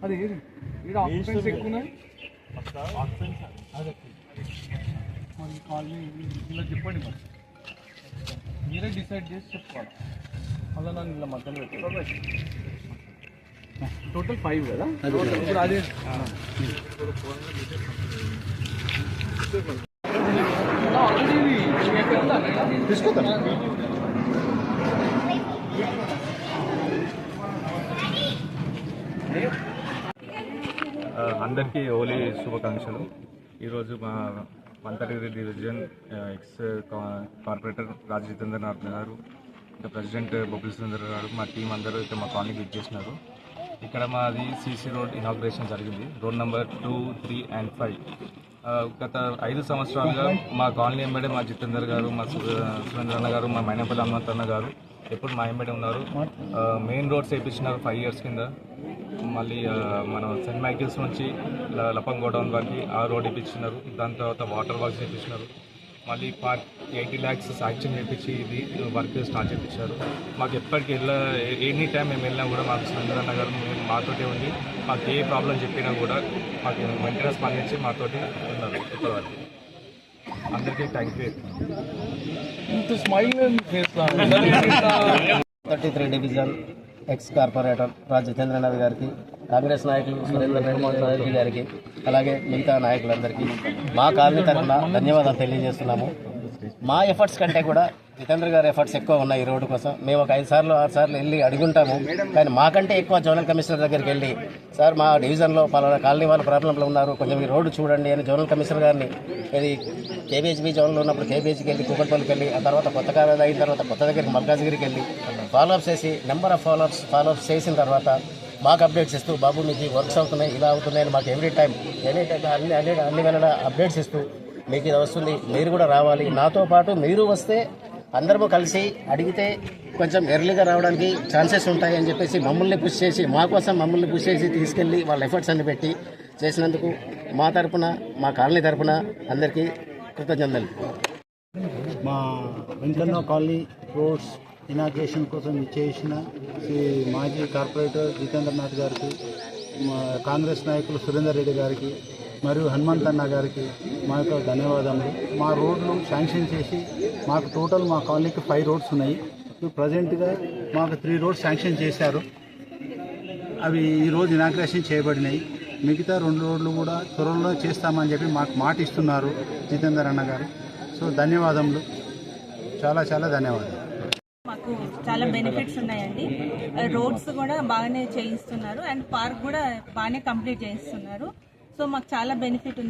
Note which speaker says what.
Speaker 1: అది ఇక్కడ ఆక్యుపెన్సీ ఎక్కువ ఉన్నాయి. మన కాలనీ ఇలా చెప్పండి, మరి మీరే డిసైడ్ చేసి చెప్పుకోవాలి. అలా నన్ను ఇలా మధ్యలో పెట్టారు. టోటల్ 5 కదా ఇప్పుడు. అదే తీసుకుంటాను.
Speaker 2: అందరికీ హోలీ శుభాకాంక్షలు. ఈరోజు మా Manthagiri division ex corporator Raj Jitendranath గారు, ఇంకా ప్రెసిడెంట్ బొబ్బిలి సుందర్ గారు, మా టీం అందరూ ఇక్కడ మా కాలనీకి విచ్చేసినారు. ఇక్కడ మాది సీసీ రోడ్ ఇనాగ్రేషన్ జరిగింది. Road number 2, 3 and 5. గత 5 సంవత్సరాలుగా మా కాలనీ ఎంబడే మా జితేందర్ గారు, మా సురేంద్రన్న గారు, మా మైనపల్లి హనుమంతన్న గారు ఎప్పుడు మా ఎంబడే ఉన్నారు. మెయిన్ రోడ్స్ వేయించినారు 5 years కింద. మళ్ళీ మనం సెయింట్ మైకిల్స్ నుంచి లపంగోడౌన్ వరకు ఆ రోడ్ వేయించినారు. దాని తర్వాత వాటర్ వర్క్స్ వేయించినారు. మళ్ళీ 80 lakhs శాంక్షన్ చేయించి ఇది వర్క్ స్టార్ట్ చేయించారు. మాకు ఎప్పటికి ఎనీ టైం మేము వెళ్ళినా కూడా మాకు సురేంద్రన్న గారు మాతోటే ఉండి మాకు ఏ ప్రాబ్లం చెప్పినా కూడా మాకు వెంటనే స్పందించి మాతోటి ఉన్నారు ఇప్పటివరకు. అందరికీ thank you.
Speaker 3: 33 division ex corporator Raj Jitendranath గారికి, కాంగ్రెస్ నాయకులు సురేంద్ర గారికి, అలాగే మిగతా నాయకులందరికీ మా కాలనీ తరఫున ధన్యవాదాలు తెలియజేస్తున్నాము. మా ఎఫర్ట్స్ కంటే కూడా జితేంద్ర గారి ఎఫర్ట్స్ ఎక్కువ ఉన్నాయి ఈ రోడ్డు కోసం. మేము ఒక 5 సార్లు 6 సార్లు వెళ్ళి అడుగుంటాము, కానీ మాకంటే ఎక్కువ జోనల్ కమిషనర్ దగ్గరికి వెళ్ళి, సార్ మా డివిజన్లో పలానా కాలనీ వాళ్ళు ప్రాబ్లంలో ఉన్నారు, కొంచెం ఈ రోడ్డు చూడండి అని జోనల్ కమిషనర్ గారిని, ఇది కేబీహెచ్బీ జోన్లో ఉన్నప్పుడు కేబీహెచ్కి వెళ్ళి, కూకట్పల్లికి వెళ్ళి, ఆ తర్వాత కొత్త కాలేజ్ అయిన తర్వాత కొత్త దగ్గరికి మల్కాజ్గిరికి వెళ్ళి ఫాలోఅప్స్ చేసి నెంబర్ ఆఫ్ ఫాలోఅప్స్ చేసిన తర్వాత మాకు అప్డేట్స్ ఇస్తూ, బాబు మీకు వర్క్స్ అవుతున్నాయి, ఇలా అవుతున్నాయని మాకు ఎనీ టైం అన్ని వేళ అప్డేట్స్ ఇస్తూ, మీకు ఇది వస్తుంది, మీరు కూడా రావాలి, నాతో పాటు మీరు వస్తే అందరము కలిసి అడిగితే కొంచెం ఎర్లీగా రావడానికి ఛాన్సెస్ ఉంటాయి అని చెప్పేసి మమ్మల్ని పుష్ చేసి, మా కోసం మమ్మల్ని పుష్ చేసి తీసుకెళ్ళి వాళ్ళ ఎఫర్ట్స్ అన్ని పెట్టి చేసినందుకు మా తరపున, మా కాలనీ తరపున అందరికీ కృతజ్ఞతలు.
Speaker 4: మా వెంకన్న కాలనీ రోడ్స్ ఇనాగ్రేషన్ కోసం ఇచ్చేసిన శ్రీ మాజీ కార్పొరేటర్ జితేంద్రనాథ్ గారికి, మా కాంగ్రెస్ నాయకులు సురేందర్ రెడ్డి గారికి మరియు హనుమంతన్న గారికి మా యొక్క ధన్యవాదాలు. మా రోడ్లు శాంక్షన్ చేసి మాకు టోటల్ మా కాలనీకి 5 roads ఉన్నాయి. ఇప్పుడు ప్రజెంట్గా మాకు 3 roads శాంక్షన్ చేశారు. అవి ఈరోజు ఇనాగ్రేషన్ చేయబడినాయి. మిగతా 2 roads కూడా త్వరలో చేస్తామని చెప్పి మాకు మాట ఇస్తున్నారు జితేందర్ అన్న గారు. సో ధన్యవాదములు, చాలా చాలా ధన్యవాదాలు.
Speaker 5: మాకు చాలా బెనిఫిట్స్ ఉన్నాయండి. రోడ్స్ కూడా బాగానే చేయిస్తున్నారు అండ్ పార్క్ కూడా బాగానే కంప్లీట్ చేయిస్తున్నారు. సో మాకు చాలా బెనిఫిట్ ఉంది.